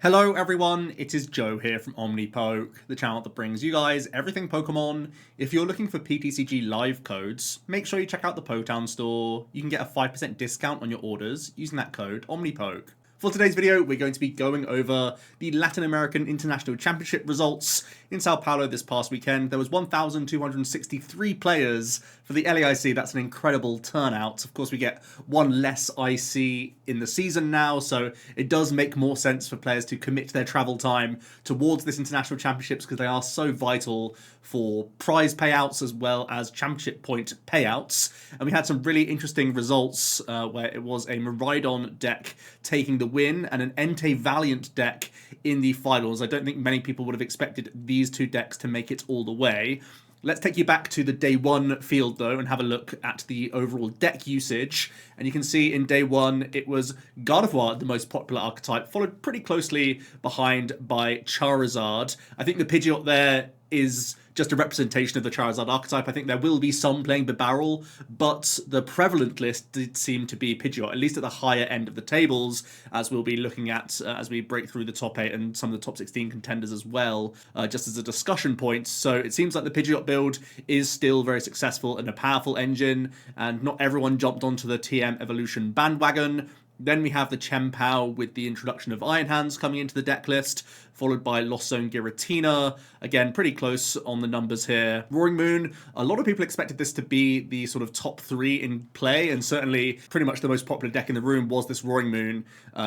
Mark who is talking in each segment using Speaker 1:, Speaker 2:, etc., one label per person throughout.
Speaker 1: Hello everyone, it is Joe here from OmniPoke, the channel that brings you guys everything Pokemon. If you're looking for PTCG live codes, make sure you check out the Poketown store. You can get a 5% discount on your orders using that code OmniPoke. For today's video, we're going to be going over the Latin American International Championship results in Sao Paulo this past weekend. There was 1,263 players for the LAIC. That's an incredible turnout. Of course, we get one less IC in the season now, so it does make more sense for players to commit their travel time towards this international championships because they are so vital for prize payouts as well as championship point payouts. And we had some really interesting results where it was a Miraidon deck taking the win and an Entei Valiant deck in the finals. I don't think many people would have expected these two decks to make it all the way. Let's take you back to the day one field though and have a look at the overall deck usage. And you can see in day one it was Gardevoir, the most popular archetype, followed pretty closely behind by Charizard. I think the Pidgeot there is just a representation of the Charizard archetype. I think there will be some playing Barrel, but the prevalent list did seem to be Pidgeot, at least at the higher end of the tables, as we'll be looking at as we break through the top 8 and some of the top 16 contenders as well, just as a discussion point. So it seems like the Pidgeot build is still very successful and a powerful engine, and not everyone jumped onto the TM Evolution bandwagon. Then we have the Chien-Pao with the introduction of Iron Hands coming into the deck list, followed by Lost Zone Giratina. Again, pretty close on the numbers here. Roaring Moon, a lot of people expected this to be the sort of top 3 in play, and certainly pretty much the most popular deck in the room was this Roaring Moon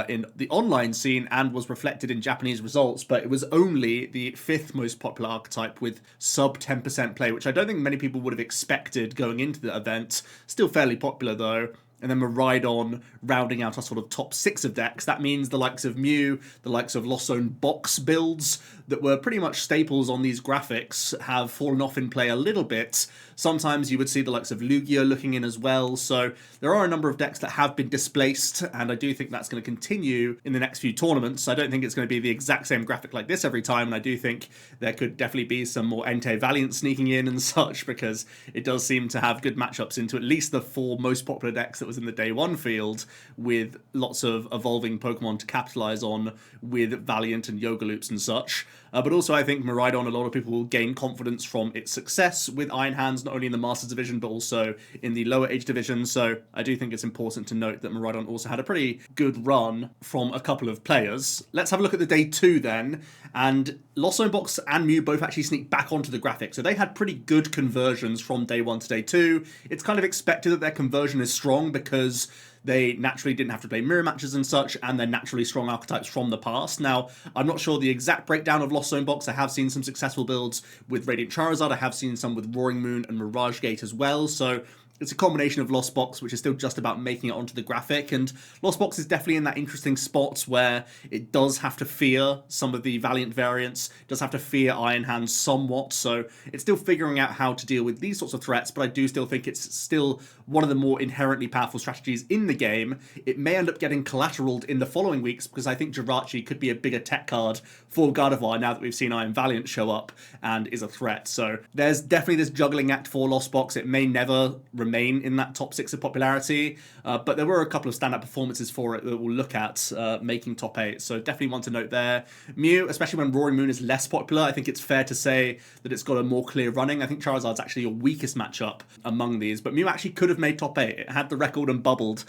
Speaker 1: in the online scene and was reflected in Japanese results, but it was only the 5th most popular archetype with sub 10% play, which I don't think many people would have expected going into the event. Still fairly popular though. And then Miraidon rounding out our sort of top 6 of decks. That means the likes of Mew, the likes of Lost Zone box builds that were pretty much staples on these graphics have fallen off in play a little bit. Sometimes you would see the likes of Lugia looking in as well. So there are a number of decks that have been displaced, and I do think that's going to continue in the next few tournaments. I don't think it's going to be the exact same graphic like this every time, and I do think there could definitely be some more Entei Valiant sneaking in and such, because it does seem to have good matchups into at least the 4 most popular decks that was in the day one field, with lots of evolving Pokemon to capitalize on with Valiant and Yoga Loops and such. But also I think Miraidon, a lot of people will gain confidence from its success with Iron Hands, not only in the Masters division but also in the lower age division. So I do think it's important to note that Miraidon also had a pretty good run from a couple of players. Let's have a look at the day 2 then, and Lost Zone Box and Mew both actually sneak back onto the graphic, so they had pretty good conversions from day 1 to day 2. It's kind of expected that their conversion is strong because they naturally didn't have to play mirror matches and such, and they're naturally strong archetypes from the past. Now, I'm not sure the exact breakdown of Lost Zone Box. I have seen some successful builds with Radiant Charizard. I have seen some with Roaring Moon and Mirage Gate as well, so it's a combination of Lost Box, which is still just about making it onto the graphic, and Lost Box is definitely in that interesting spot where it does have to fear some of the Valiant variants, does have to fear Iron Hands somewhat, so it's still figuring out how to deal with these sorts of threats, but I do still think it's still one of the more inherently powerful strategies in the game. It may end up getting collateraled in the following weeks, because I think Jirachi could be a bigger tech card for Gardevoir now that we've seen Iron Valiant show up and is a threat. So there's definitely this juggling act for Lost Box. It may never remain in that top 6 of popularity, but there were a couple of standout performances for it that we'll look at making top 8, so definitely want to note there. Mew, especially when Roaring Moon is less popular, I think it's fair to say that it's got a more clear running. I think Charizard's actually your weakest matchup among these, but Mew actually could have made top 8. It had the record and bubbled,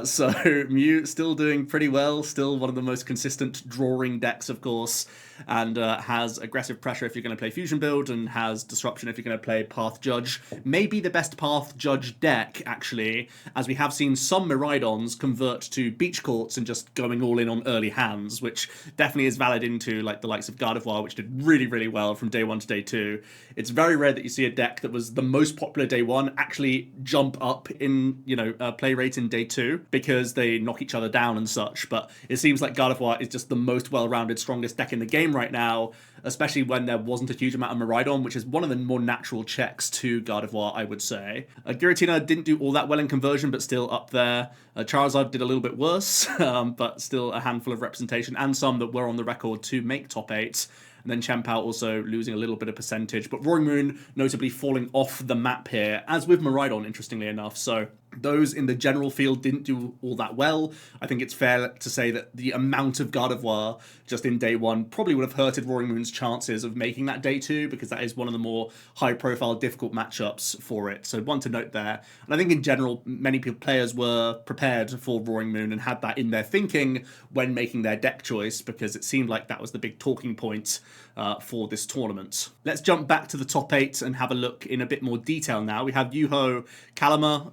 Speaker 1: so Mew still doing pretty well, still one of the most consistent drawing decks, of course, and has aggressive pressure if you're going to play Fusion build, and has disruption if you're going to play Path Judge. Maybe the best Path Judge deck, actually, as we have seen some Miraidons convert to Beach Courts and just going all in on early hands, which definitely is valid into like the likes of Gardevoir, which did really, really well from day 1 to day 2. It's very rare that you see a deck that was the most popular day 1 actually jump up in, play rate in day 2, because they knock each other down and such, but it seems like Gardevoir is just the most well-rounded, strongest deck in the game right now, especially when there wasn't a huge amount of Miraidon, which is one of the more natural checks to Gardevoir, I would say. Giratina didn't do all that well in conversion, but still up there. Charizard did a little bit worse, but still a handful of representation, and some that were on the record to make top 8. and then Chien-Pao also losing a little bit of percentage, but Roaring Moon notably falling off the map here, as with Miraidon, interestingly enough. So those in the general field didn't do all that well. I think it's fair to say that the amount of Gardevoir just in day one probably would have hurted Roaring Moon's chances of making that day two, because that is one of the more high-profile, difficult matchups for it. So one to note there. And I think in general, many players were prepared for Roaring Moon and had that in their thinking when making their deck choice, because it seemed like that was the big talking point for this tournament. Let's jump back to the top 8 and have a look in a bit more detail now. We have Juho Kalama.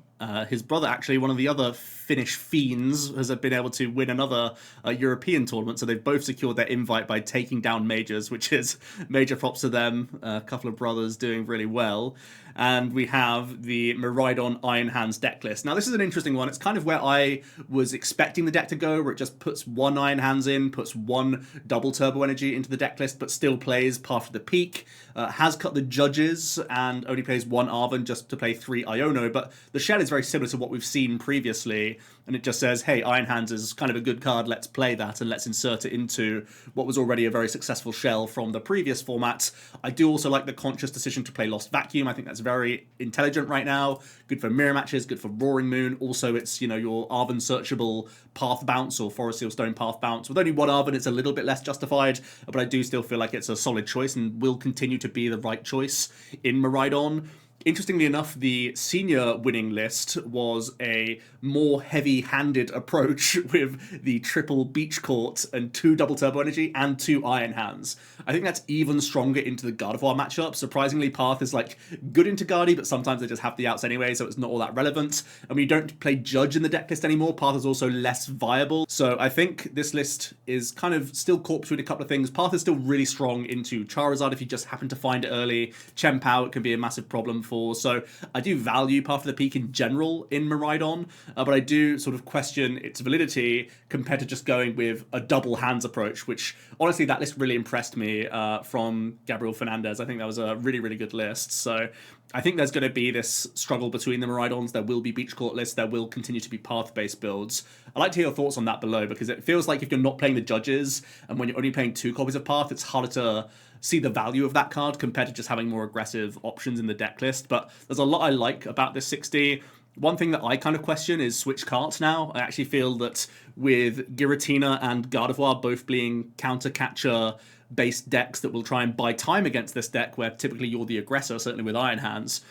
Speaker 1: His brother, actually, one of the other Finnish fiends, has been able to win another European tournament, so they've both secured their invite by taking down majors, which is major props to them. A couple of brothers doing really well. And we have the Miraidon Iron Hands deck list. Now, this is an interesting one. It's kind of where I was expecting the deck to go, where it just puts one Iron Hands in, puts one double Turbo Energy into the deck list, but still plays Path of the Peak, has cut the Judges, and only plays one Arven just to play 3 Iono. But the shell is very similar to what we've seen previously, and it just says, hey, Iron Hands is kind of a good card, let's play that, and let's insert it into what was already a very successful shell from the previous format. I do also like the conscious decision to play Lost Vacuum. I think that's very intelligent right now. Good for mirror matches, good for Roaring Moon. Also, it's, you know, your Arven searchable Path Bounce or Forest Seal Stone Path Bounce. With only one Arven, it's a little bit less justified, but I do still feel like it's a solid choice and will continue to be the right choice in Miraidon. Interestingly enough, the senior winning list was a more heavy-handed approach with the triple Beach Court and 2 double Turbo Energy and 2 Iron Hands. I think that's even stronger into the Gardevoir matchup. Surprisingly, Path is like good into Guardy, but sometimes they just have the outs anyway, so it's not all that relevant. And when you don't play Judge in the deck list anymore, Path is also less viable. So I think this list is kind of still caught between a couple of things. Path is still really strong into Charizard if you just happen to find it early. Chien-Pao, it can be a massive problem for. So I do value Path of the Peak in general in Miraidon, but I do sort of question its validity compared to just going with a double hands approach, which honestly, that list really impressed me from Gabriel Fernandez. I think that was a really, really good list. So I think there's going to be this struggle between the Miraidons. There will be Beach Court lists. There will continue to be path-based builds. I'd like to hear your thoughts on that below, because it feels like if you're not playing the Judges and when you're only playing 2 copies of Path, it's harder to see the value of that card compared to just having more aggressive options in the deck list. But there's a lot I like about this 60. One thing that I kind of question is switch cards now. I actually feel that with Giratina and Gardevoir both being counter-catcher based decks that will try and buy time against this deck, where typically you're the aggressor, certainly with Iron Hands,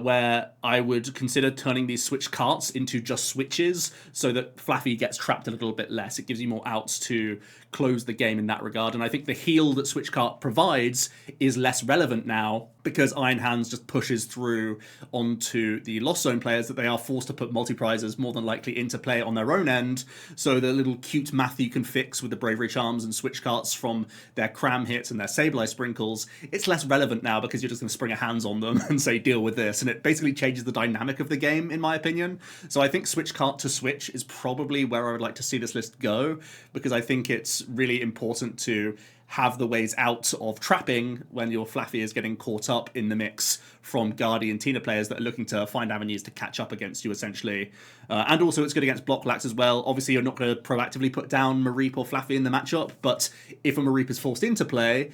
Speaker 1: where I would consider turning these switch carts into just switches so that Flaffy gets trapped a little bit less. It gives you more outs to close the game in that regard. And I think the heal that switch cart provides is less relevant now, because Iron Hands just pushes through onto the Lost Zone players that they are forced to put multi-prizes more than likely into play on their own end. So the little cute math you can fix with the Bravery Charms and switch carts from their cram hits and their Sableye sprinkles, it's less relevant now, because you're just going to spring a hands on them and say, deal with this. And it basically changes the dynamic of the game, in my opinion. So I think switch cart to switch is probably where I would like to see this list go, because I think it's really important to have the ways out of trapping when your Flaffy is getting caught up in the mix from Guardy and Tina players that are looking to find avenues to catch up against you, essentially. And also it's good against block lax as well. Obviously, you're not going to proactively put down Mareep or Flaffy in the matchup, but if a Mareep is forced into play,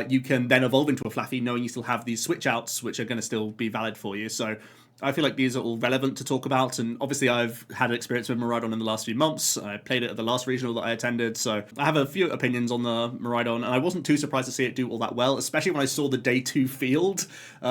Speaker 1: you can then evolve into a Flaffy knowing you still have these switch outs, which are going to still be valid for you. So I feel like these are all relevant to talk about, and obviously I've had experience with Miraidon in the last few months. I played it at the last regional that I attended, so I have a few opinions on the Miraidon, and I wasn't too surprised to see it do all that well, especially when I saw the day 2 field,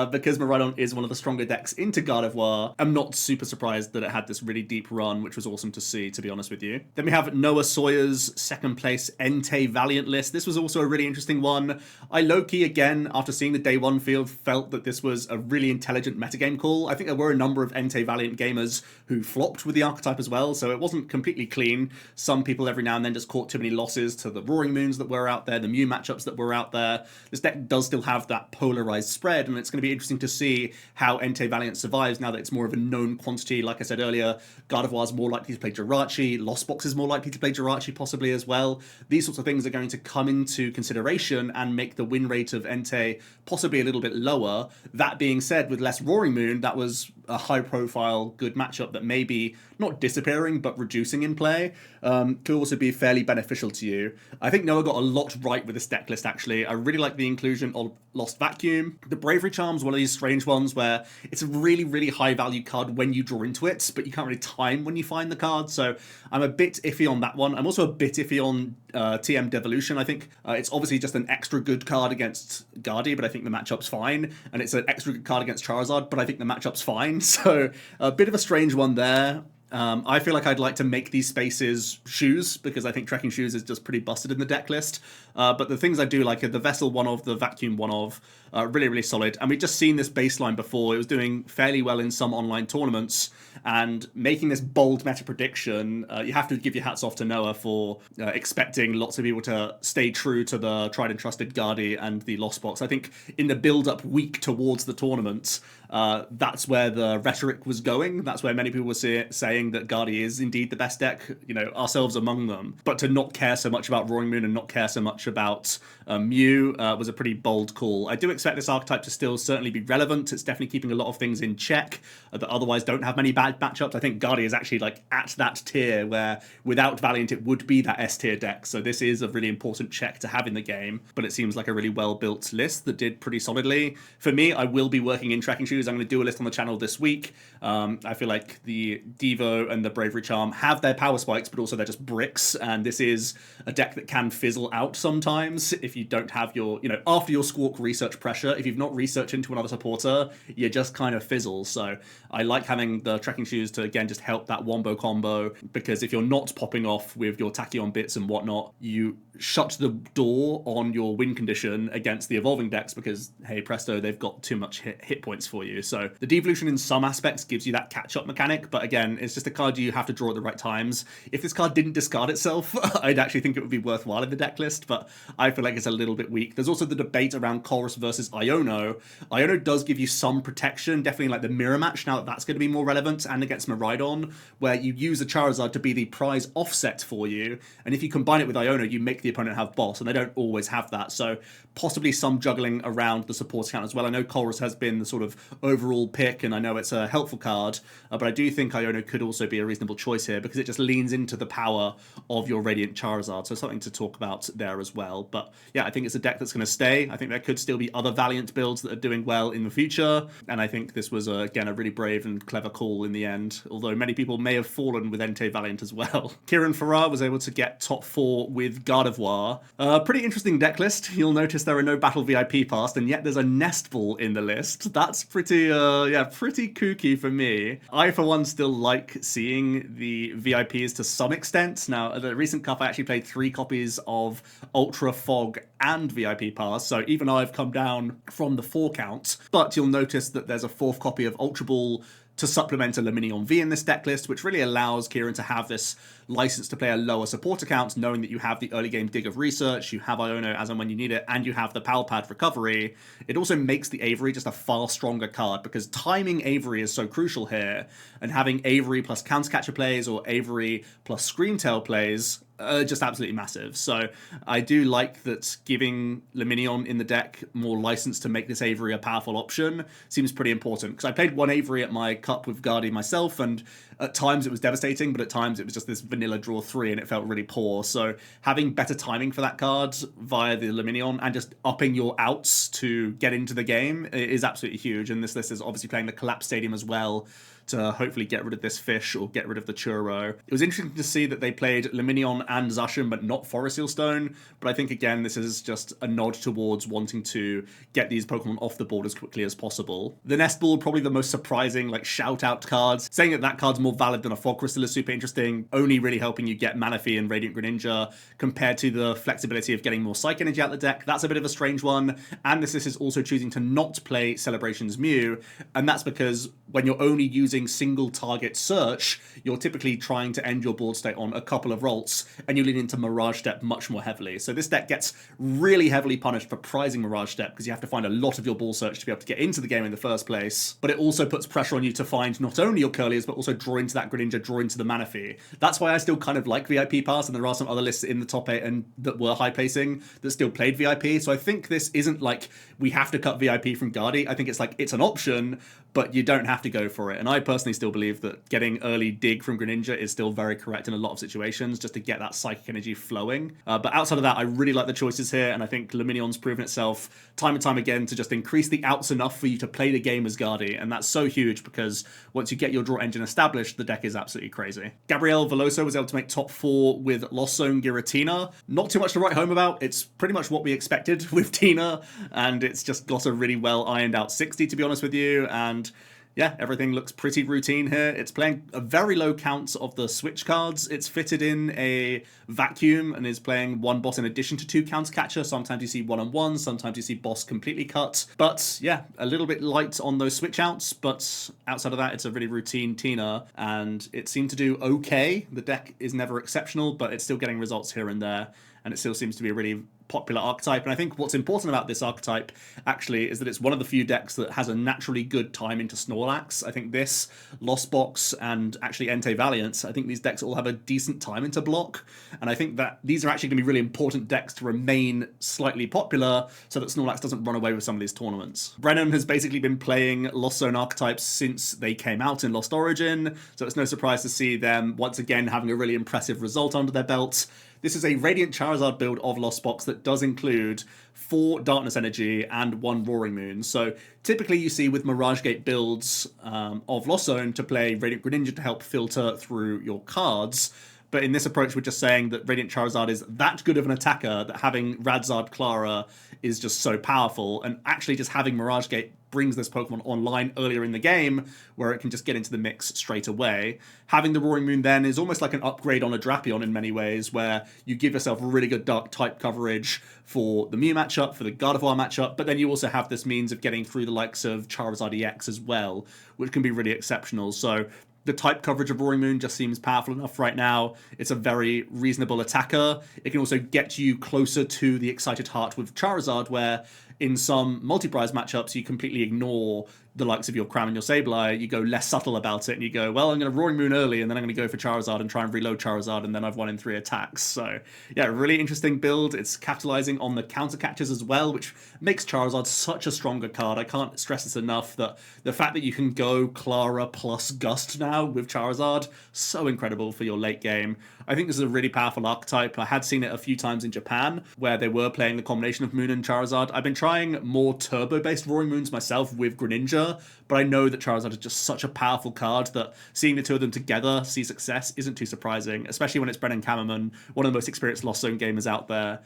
Speaker 1: because Miraidon is one of the stronger decks into Gardevoir. I'm not super surprised that it had this really deep run, which was awesome to see, to be honest with you. Then we have Noah Sawyer's second place Entei Valiant list. This was also a really interesting one. I low-key, again, after seeing the day 1 field, felt that this was a really intelligent metagame call. I think there were a number of Entei Valiant gamers who flopped with the archetype as well, so it wasn't completely clean. Some people every now and then just caught too many losses to the Roaring Moons that were out there, the Mew matchups that were out there. This deck does still have that polarized spread, and it's going to be interesting to see how Entei Valiant survives now that it's more of a known quantity. Like I said earlier, Gardevoir is more likely to play Jirachi, Lost Box is more likely to play Jirachi possibly as well. These sorts of things are going to come into consideration and make the win rate of Entei possibly a little bit lower. That being said, with less Roaring Moon, that was a high-profile, good matchup that may be not disappearing, but reducing in play, could also be fairly beneficial to you. I think Noah got a lot right with this deck list, actually. I really like the inclusion of Lost Vacuum. The Bravery Charm's one of these strange ones where it's a really, really high-value card when you draw into it, but you can't really time when you find the card, so I'm a bit iffy on that one. I'm also a bit iffy on TM Devolution. I think it's obviously just an extra good card against Gardy, but I think the matchup's fine, and it's an extra good card against Charizard, but I think the matchup's fine, so a bit of a strange one there. I feel like I'd like to make these spaces shoes, because I think Trekking Shoes is just pretty busted in the deck list. But the things I do like are the Vessel one of, the Vacuum one of, really, really solid. And we've just seen this baseline before. It was doing fairly well in some online tournaments, and making this bold meta prediction, you have to give your hats off to Noah for expecting lots of people to stay true to the tried and trusted Guardy and the Lost Box. I think in the build-up week towards the tournament, that's where the rhetoric was going. That's where many people were saying that Guardy is indeed the best deck, you know, ourselves among them. But to not care so much about Roaring Moon and not care so much about Mew was a pretty bold call. I do expect this archetype to still certainly be relevant. It's definitely keeping a lot of things in check that otherwise don't have many bad matchups. I think Guardy is actually like at that tier where without Valiant it would be that S tier deck. So this is a really important check to have in the game. But it seems like a really well-built list that did pretty solidly. For me, I will be working in Tracking Shoes. I'm going to do a list on the channel this week. I feel like the Devo and the Bravery Charm have their power spikes, but also they're just bricks. And this is a deck that can fizzle out sometimes if you don't have your, you know, after your Squawk research pressure, if you've not researched into another supporter, you just kind of fizzle. So I like having the Trekking Shoes to, again, just help that wombo combo, because if you're not popping off with your Tachyon bits and whatnot, you shut the door on your win condition against the evolving decks because, hey, presto, they've got too much hit points for you. So the Devolution in some aspects gives you that catch-up mechanic, but again, it's just a card you have to draw at the right times. If this card didn't discard itself, I'd actually think it would be worthwhile in the deck list, but I feel like it's a little bit weak. There's also the debate around Chorus versus Iono. Iono does give you some protection, definitely like the mirror match, now that that's going to be more relevant, and against Miraidon, where you use a Charizard to be the prize offset for you, and if you combine it with Iono, you make the opponent have boss, and they don't always have that, so possibly some juggling around the support account as well. I know Chorus has been the sort of overall pick, and I know it's a helpful card, but I do think Iono could also be a reasonable choice here, because it just leans into the power of your Radiant Charizard, so something to talk about there as well. But yeah, I think it's a deck that's going to stay. I think there could still be other Valiant builds that are doing well in the future, and I think this was, again, a really brave and clever call in the end, although many people may have fallen with Entei Valiant as well. Kieran Farrar was able to get top 4 with Gardevoir. Pretty interesting deck list. You'll notice there are no Battle VIP passed, and yet there's a Nest Ball in the list. That's pretty, pretty kooky for me. I, for one, still like seeing the VIPs to some extent. Now, at the recent cup, I actually played 3 copies of Ultra Fog and VIP Pass, so even I've come down from the 4 count, but you'll notice that there's a 4th copy of Ultra Ball to supplement a Luminion V in this deck list, which really allows Kieran to have this license to play a lower support account, knowing that you have the early game Dig of Research, you have Iono as and when you need it, and you have the Power Pad Recovery. It also makes the Avery just a far stronger card, because timing Avery is so crucial here, and having Avery plus Countercatcher plays or Avery plus Screamtail plays just absolutely massive. So I do like that giving Luminion in the deck more license to make this Avery a powerful option seems pretty important, because I played one Avery at my cup with Guardy myself, and at times it was devastating, but at times it was just this vanilla draw 3 and it felt really poor. So having better timing for that card via the Luminion and just upping your outs to get into the game is absolutely huge, and this list is obviously playing the Collapse Stadium as well to hopefully get rid of this fish or get rid of the churro. It was interesting to see that they played Luminion and Zacian, but not Forest Seal Stone. But I think, again, this is just a nod towards wanting to get these Pokemon off the board as quickly as possible. The Nest Ball, probably the most surprising, like, shout-out cards. Saying that that card's more valid than a Fog Crystal is super interesting, only really helping you get Manaphy and Radiant Greninja compared to the flexibility of getting more Psych Energy out the deck. That's a bit of a strange one. And this is also choosing to not play Celebrations Mew, and that's because when you're only using single target search, you're typically trying to end your board state on a couple of rolts, and you lean into Mirage Step much more heavily. So this deck gets really heavily punished for prizing Mirage Step, because you have to find a lot of your ball search to be able to get into the game in the first place. But it also puts pressure on you to find not only your Curlies, but also draw into that Greninja, draw into the Manaphy. That's why I still kind of like VIP Pass, and there are some other lists in the top 8 and that were high placing that still played VIP. So I think this isn't like we have to cut VIP from Guardi. I think it's like it's an option, but you don't have to go for it. And I personally still believe that getting early dig from Greninja is still very correct in a lot of situations, just to get that psychic energy flowing. But outside of that, I really like the choices here, and I think Luminion's proven itself time and time again to just increase the outs enough for you to play the game as Guardi, and that's so huge because once you get your draw engine established, the deck is absolutely crazy. Gabriel Veloso was able to make top 4 with Lost Zone Giratina. Not too much to write home about. It's pretty much what we expected with Tina, and it's just got a really well ironed out 60, to be honest with you, and yeah, everything looks pretty routine here. It's playing a very low count of the switch cards. It's fitted in a vacuum and is playing 1 boss in addition to 2 counter catcher. Sometimes you see 1-on-1, sometimes you see boss completely cut. But yeah, a little bit light on those switch outs, but outside of that, it's a really routine Tina, and it seemed to do okay. The deck is never exceptional, but it's still getting results here and there, and it still seems to be a really popular archetype. And I think what's important about this archetype actually is that it's one of the few decks that has a naturally good time into Snorlax. I think this, Lost Box, and actually Entei Valiant, I think these decks all have a decent time into block, and I think that these are actually going to be really important decks to remain slightly popular so that Snorlax doesn't run away with some of these tournaments. Brennan has basically been playing Lost Zone archetypes since they came out in Lost Origin, so it's no surprise to see them once again having a really impressive result under their belts. This is a Radiant Charizard build of Lost Box that does include 4 Darkness Energy and 1 Roaring Moon. So typically you see with Mirage Gate builds of Lost Zone to play Radiant Greninja to help filter through your cards. But in this approach, we're just saying that Radiant Charizard is that good of an attacker that having Radzard Clara is just so powerful, and actually just having Mirage Gate brings this Pokemon online earlier in the game where it can just get into the mix straight away. Having the Roaring Moon then is almost like an upgrade on a Drapion in many ways, where you give yourself really good Dark type coverage for the Mew matchup, for the Gardevoir matchup, but then you also have this means of getting through the likes of Charizard EX as well, which can be really exceptional. So the type coverage of Roaring Moon just seems powerful enough right now. It's a very reasonable attacker. It can also get you closer to the Excited Heart with Charizard, where in some multi-prize matchups you completely ignore the likes of your Crown and your Sableye. You go less subtle about it and you go, well, I'm going to Roaring Moon early and then I'm going to go for Charizard and try and reload Charizard, and then I've won in 3 attacks. So yeah, really interesting build. It's capitalizing on the counter catches as well, which makes Charizard such a stronger card. I can't stress this enough, that the fact that you can go Clara plus Gust now with Charizard, so incredible for your late game. I think this is a really powerful archetype. I had seen it a few times in Japan where they were playing the combination of Moon and Charizard. I've been trying more turbo-based Roaring Moons myself with Greninja, but I know that Charizard is just such a powerful card that seeing the 2 of them together see success isn't too surprising, especially when it's Brennan Kammerman, one of the most experienced Lost Zone gamers out there.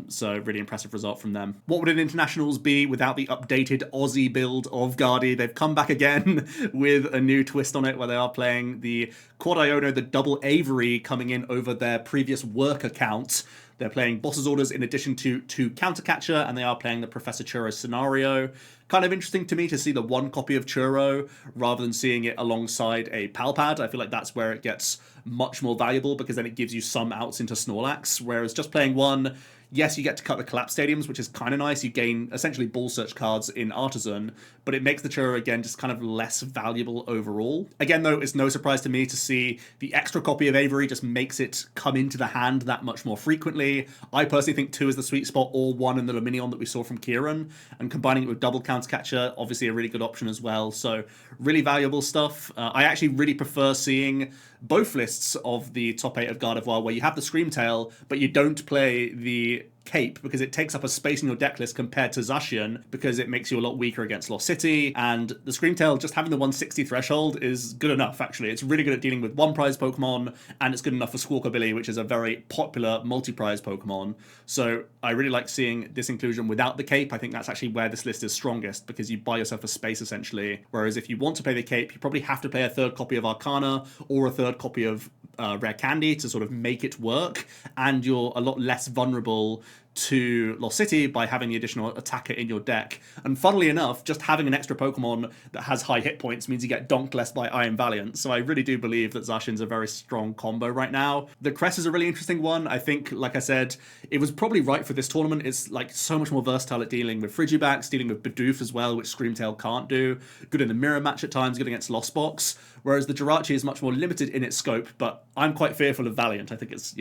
Speaker 1: So really impressive result from them. What would an Internationals be without the updated Aussie build of Guardi? They've come back again with a new twist on it, where they are playing the Quad Iono, the double Avery, coming in over their previous work account. They're playing Boss's Orders in addition to 2 Counter Catcher, and they are playing the Professor Churro scenario. Kind of interesting to me to see the 1 copy of Churro rather than seeing it alongside a Palpad. I feel like that's where it gets much more valuable, because then it gives you some outs into Snorlax, whereas just playing 1, yes, you get to cut the Collapse Stadiums, which is kind of nice. You gain essentially Ball Search cards in Artisan, but it makes the Churro, again, just kind of less valuable overall. Again, though, it's no surprise to me to see the extra copy of Avery just makes it come into the hand that much more frequently. I personally think 2 is the sweet spot, or 1 in the Luminion that we saw from Kieran, and combining it with double Counter Catcher, obviously a really good option as well. So really valuable stuff. I actually really prefer seeing both lists of the top 8 of Gardevoir, where you have the Screamtail, but you don't play the Cape, because it takes up a space in your deck list compared to Zacian, because it makes you a lot weaker against Lost City, and the Screamtail, just having the 160 threshold is good enough, actually. It's really good at dealing with 1-prize Pokemon, and it's good enough for Squawkabilly, which is a very popular multi-prize Pokemon. So I really like seeing this inclusion without the Cape. I think that's actually where this list is strongest, because you buy yourself a space, essentially. Whereas if you want to play the Cape, you probably have to play a 3rd copy of Arcana, or a 3rd copy of Rare Candy to sort of make it work, and you're a lot less vulnerable to Lost City by having the additional attacker in your deck. And funnily enough, just having an extra Pokemon that has high hit points means you get donked less by I Am Valiant. So I really do believe that Zacian's a very strong combo right now. The Crest is a really interesting one. I think, like I said, it was probably right for this tournament. It's like so much more versatile at dealing with Frigibax, dealing with Bidoof as well, which Screamtail can't do. Good in the mirror match at times, good against Lost Box. Whereas the Jirachi is much more limited in its scope, but I'm quite fearful of Valiant. I think it's,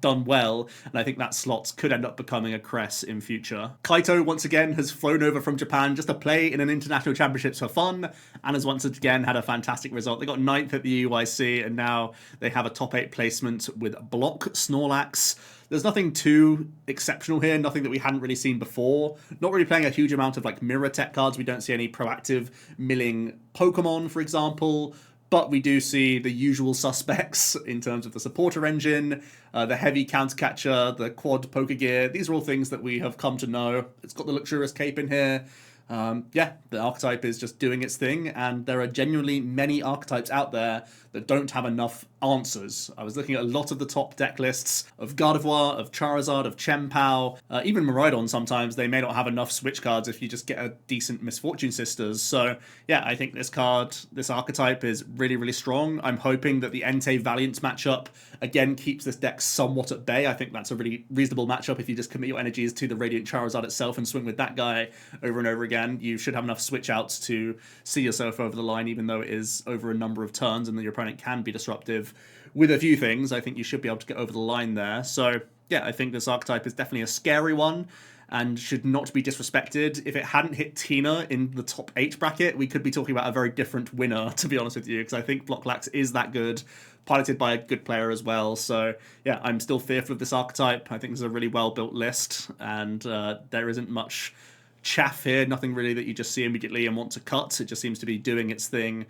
Speaker 1: done well, and I think that slot could end up becoming a Cress in future. Kaito, once again, has flown over from Japan just to play in an international championships for fun, and has once again had a fantastic result. They got 9th at the UIC, and now they have a top 8 placement with Block Snorlax. There's nothing too exceptional here, nothing that we hadn't really seen before. Not really playing a huge amount of mirror tech cards. We don't see any proactive milling Pokemon, for example. But we do see the usual suspects in terms of the supporter engine, the heavy counter catcher, the quad poker gear. These are all things that we have come to know. It's got the luxurious cape in here. The archetype is just doing its thing, and there are genuinely many archetypes out there that don't have enough answers. I was looking at a lot of the top deck lists of Gardevoir, of Charizard, of Chien-Pao, even Miraidon sometimes. They may not have enough switch cards if you just get a decent Misfortune Sisters. So yeah, I think this archetype is really, really strong. I'm hoping that the Entei Valiant matchup again keeps this deck somewhat at bay. I think that's a really reasonable matchup. If you just commit your energies to the Radiant Charizard itself and swing with that guy over and over again, you should have enough switch outs to see yourself over the line, even though it is over a number of turns and your opponent can be disruptive with a few things. I think you should be able to get over the line there. So yeah, I think this archetype is definitely a scary one and should not be disrespected. If it hadn't hit Tina in the top 8 bracket, we could be talking about a very different winner, to be honest with you, because I think Blocklax is that good, piloted by a good player as well. So yeah, I'm still fearful of this archetype. I think this is a really well-built list, and there isn't much chaff here, nothing really that you just see immediately and want to cut. It just seems to be doing its thing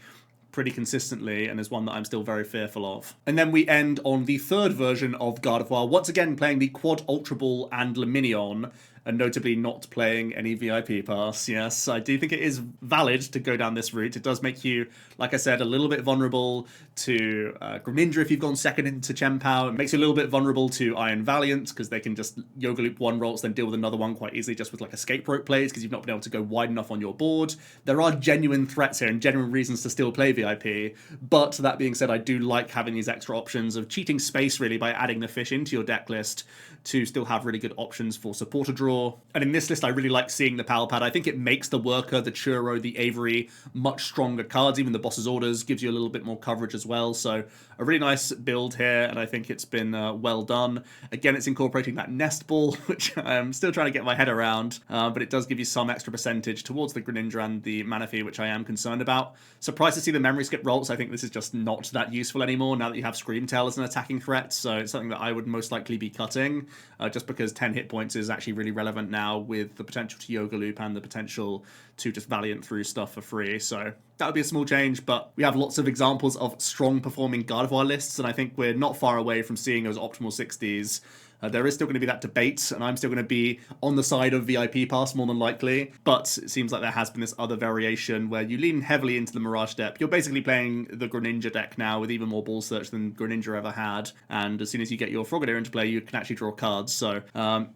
Speaker 1: pretty consistently, and is one that I'm still very fearful of. And then we end on the third version of Gardevoir, once again playing the Quad Ultra Ball and Luminion, and notably not playing any VIP pass. Yes, I do think it is valid to go down this route. It does make you, like I said, a little bit vulnerable to Greninja if you've gone second into Chien-Pao. It makes you a little bit vulnerable to Iron Valiant, because they can just Yoga Loop one rolls, then deal with another one quite easily just with escape rope plays, because you've not been able to go wide enough on your board. There are genuine threats here and genuine reasons to still play VIP, but that being said, I do like having these extra options of cheating space really by adding the fish into your deck list to still have really good options for supporter draw. And in this list, I really like seeing the Power Pad. I think it makes the Worker, the Churro, the Avery much stronger cards. Even the Boss's Orders gives you a little bit more coverage as well. So a really nice build here, and I think it's been well done. Again, it's incorporating that Nest Ball, which I'm still trying to get my head around, but it does give you some extra percentage towards the Greninja and the Manaphy, which I am concerned about. Surprised to see the Memory Skip rolls. I think this is just not that useful anymore now that you have Screamtail as an attacking threat, so it's something that I would most likely be cutting, just because 10 hit points is actually really relevant now with the potential to Yoga Loop and the potential to just Valiant through stuff for free. So that would be a small change, but we have lots of examples of strong performing Gardevoir lists, and I think we're not far away from seeing those optimal 60s. There is still going to be that debate, and I'm still going to be on the side of VIP Pass more than likely, but it seems like there has been this other variation where you lean heavily into the Mirage deck. You're basically playing the Greninja deck now with even more ball search than Greninja ever had, and as soon as you get your Frogadier into play, you can actually draw cards. So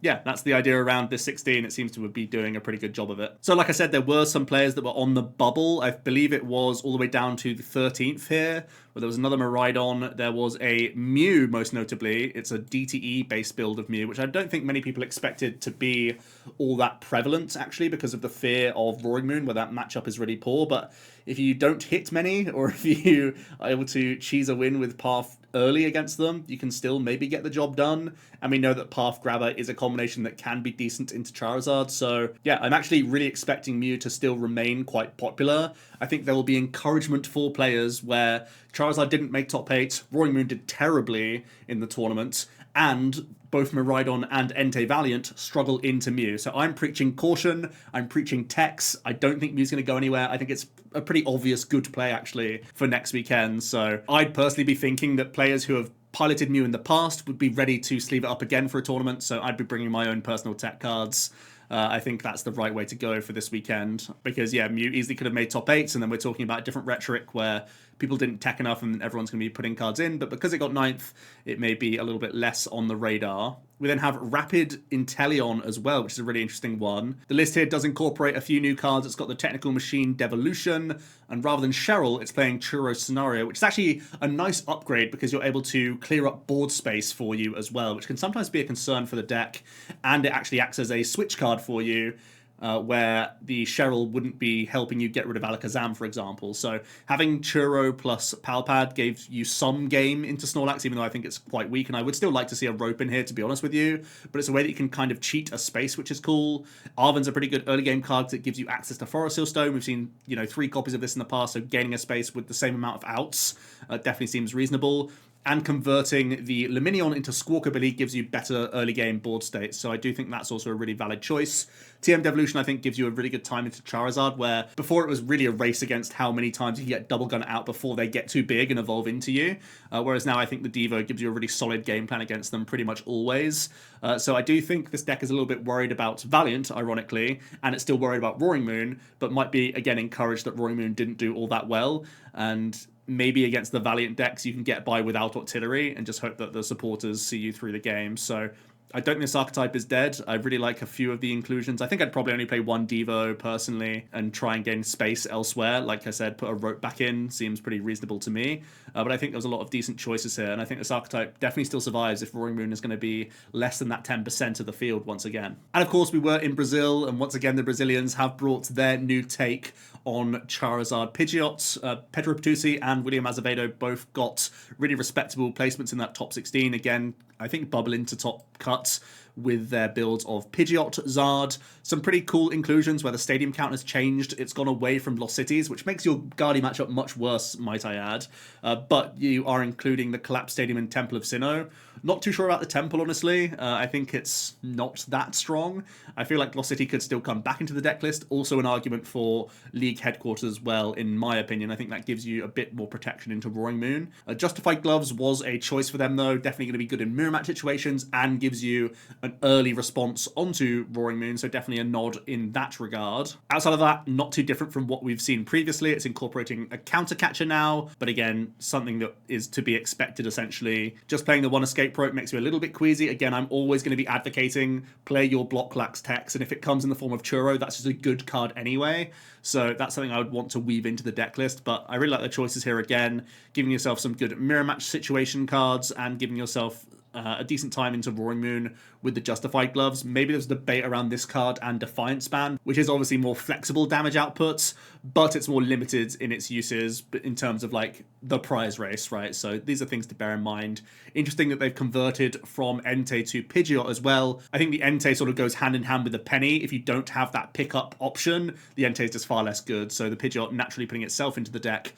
Speaker 1: yeah, that's the idea around this 16. It seems to be doing a pretty good job of it. So like I said, there were some players that were on the bubble. I believe it was all the way down to the 13th here, where there was another Miraidon. There was a Mew, most notably. It's a DTE-based build of Mew, which I don't think many people expected to be all that prevalent, actually, because of the fear of Roaring Moon, where that matchup is really poor. But if you don't hit many, or if you are able to cheese a win with Path early against them, you can still maybe get the job done. And we know that Path Grabber is a combination that can be decent into Charizard. So yeah, I'm actually really expecting Mew to still remain quite popular. I think there will be encouragement for players where Charizard didn't make top 8, Roaring Moon did terribly in the tournament, and both Miraidon and Entei Valiant struggle into Mew. So I'm preaching caution, I'm preaching Tex. I don't think Mew's going to go anywhere. I think it's a pretty obvious good play, actually, for next weekend. So I'd personally be thinking that players who have piloted Mew in the past would be ready to sleeve it up again for a tournament, so I'd be bringing my own personal tech cards. I think that's the right way to go for this weekend, because yeah, Mew easily could have made top 8s, and then we're talking about a different rhetoric where people didn't tech enough and everyone's going to be putting cards in, but because it got 9th, it may be a little bit less on the radar. We then have Rapid Inteleon as well, which is a really interesting one. The list here does incorporate a few new cards. It's got the Technical Machine Devolution, and rather than Cheryl, it's playing Churro Scenario, which is actually a nice upgrade because you're able to clear up board space for you as well, which can sometimes be a concern for the deck, and it actually acts as a switch card for you. Where the Cheryl wouldn't be helping you get rid of Alakazam, for example. So having Churro plus Palpad gave you some game into Snorlax, even though I think it's quite weak, and I would still like to see a rope in here, to be honest with you, but it's a way that you can kind of cheat a space, which is cool. Arven's a pretty good early game card because it gives you access to Forest Hill Stone. We've seen, 3 copies of this in the past, so gaining a space with the same amount of outs definitely seems reasonable. And converting the Luminion into Squawkabilly gives you better early game board states, so I do think that's also a really valid choice. TM Devolution, I think, gives you a really good time into Charizard, where before it was really a race against how many times you can get Double Gun out before they get too big and evolve into you, whereas now I think the Devo gives you a really solid game plan against them pretty much always. So I do think this deck is a little bit worried about Valiant, ironically, and it's still worried about Roaring Moon, but might be, again, encouraged that Roaring Moon didn't do all that well, and maybe against the Valiant decks you can get by without Octillery and just hope that the supporters see you through the game. So I don't think this archetype is dead. I really like a few of the inclusions. I think I'd probably only play one Devo personally and try and gain space elsewhere. Like I said, put a rope back in seems pretty reasonable to me. But I think there's a lot of decent choices here, and I think this archetype definitely still survives if Roaring Moon is going to be less than that 10% of the field once again. And of course, we were in Brazil, and once again, the Brazilians have brought their new take on Charizard Pidgeot. Pedro Patusi and William Azevedo both got really respectable placements in that top 16. Again, I think bubble into top cuts with their builds of Pidgeot, Zard, some pretty cool inclusions where the stadium count has changed. It's gone away from Lost Cities, which makes your Guardy matchup much worse, might I add. But you are including the Collapsed Stadium and Temple of Sinnoh. Not too sure about the Temple, honestly. I think it's not that strong. I feel like Lost City could still come back into the deck list. Also an argument for League Headquarters as well, in my opinion. I think that gives you a bit more protection into Roaring Moon. Justified Gloves was a choice for them, though. Definitely going to be good in mirror match situations and gives you an early response onto Roaring Moon, so definitely a nod in that regard. Outside of that, not too different from what we've seen previously. It's incorporating a counter catcher now, but again, something that is to be expected, essentially. Just playing the one escape rope makes me a little bit queasy. Again, I'm always going to be advocating play your block lax text, and if it comes in the form of Churro, that's just a good card anyway. So that's something I would want to weave into the deck list, but I really like the choices here again, giving yourself some good mirror match situation cards and giving yourself a decent time into Roaring Moon with the Justified Gloves. Maybe there's a debate around this card and Defiant Span, which is obviously more flexible damage outputs, but it's more limited in its uses in terms of like the prize race, right? So these are things to bear in mind. Interesting that they've converted from Entei to Pidgeot as well. I think the Entei sort of goes hand in hand with the Penny. If you don't have that pickup option, the Entei is just far less good. So the Pidgeot naturally putting itself into the deck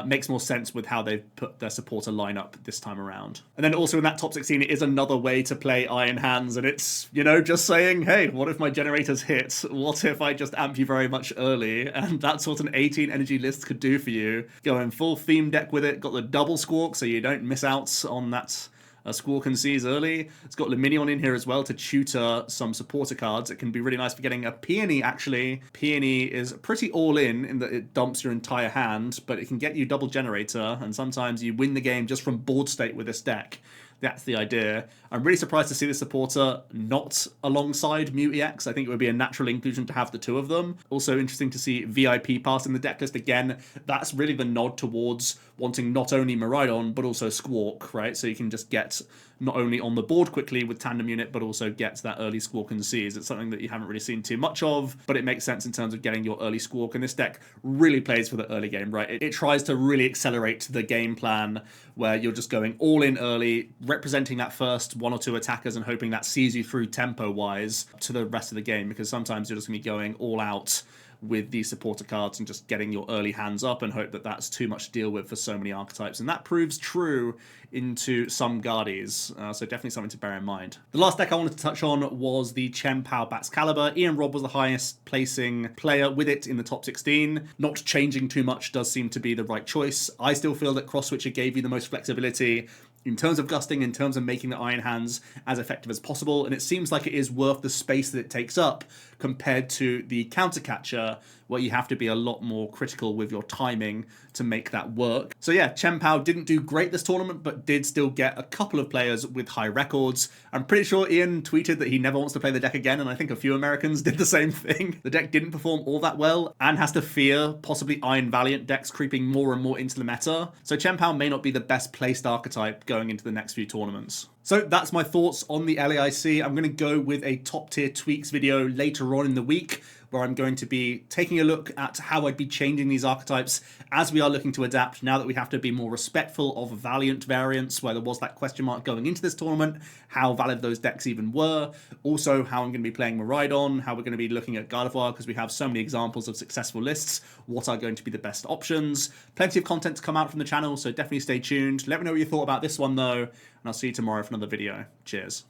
Speaker 1: makes more sense with how they've put their supporter lineup this time around. And then also in that top 16, it is another way to play Iron Hands, and it's, just saying, hey, what if my generators hit? What if I just amp you very much early? And that's what an 18 energy list could do for you. Going full theme deck with it, got the double Squawk, so you don't miss out on that Squawk and Seize early. It's got Luminion in here as well to tutor some supporter cards. It can be really nice for getting a Peony, actually. Peony is pretty all-in that it dumps your entire hand, but it can get you double generator, and sometimes you win the game just from board state with this deck. That's the idea. I'm really surprised to see the supporter not alongside Mew EX. I think it would be a natural inclusion to have the two of them. Also interesting to see VIP Pass in the decklist. Again, that's really the nod towards wanting not only Miraidon, but also Squawk, right? So you can just get not only on the board quickly with Tandem Unit, but also get that early Squawk and Seize. It's something that you haven't really seen too much of, but it makes sense in terms of getting your early Squawk. And this deck really plays for the early game, right? It tries to really accelerate the game plan where you're just going all in early, representing that first one or two attackers and hoping that sees you through tempo-wise to the rest of the game, because sometimes you're just going to be going all out with these supporter cards and just getting your early hands up and hope that that's too much to deal with for so many archetypes. And that proves true into some Guardies, so definitely something to bear in mind. The last deck I wanted to touch on was the Chen Pao Bats Caliber. Ian Robb was the highest placing player with it in the top 16. Not changing too much does seem to be the right choice. I still feel that Cross Switcher gave you the most flexibility in terms of gusting, in terms of making the Iron Hands as effective as possible, and it seems like it is worth the space that it takes up compared to the Counter Catcher, where you have to be a lot more critical with your timing to make that work. So yeah, Chien-Pao didn't do great this tournament, but did still get a couple of players with high records. I'm pretty sure Ian tweeted that he never wants to play the deck again, and I think a few Americans did the same thing. The deck didn't perform all that well, and has to fear possibly Iron Valiant decks creeping more and more into the meta. So Chien-Pao may not be the best placed archetype going into the next few tournaments. So that's my thoughts on the LAIC. I'm going to go with a top tier tweaks video later on in the week, where I'm going to be taking a look at how I'd be changing these archetypes as we are looking to adapt now that we have to be more respectful of Valiant variants, where there was that question mark going into this tournament, how valid those decks even were. Also, how I'm going to be playing Miraidon, how we're going to be looking at Gardevoir, because we have so many examples of successful lists, what are going to be the best options. Plenty of content to come out from the channel, so definitely stay tuned. Let me know what you thought about this one though, and I'll see you tomorrow for another video. Cheers.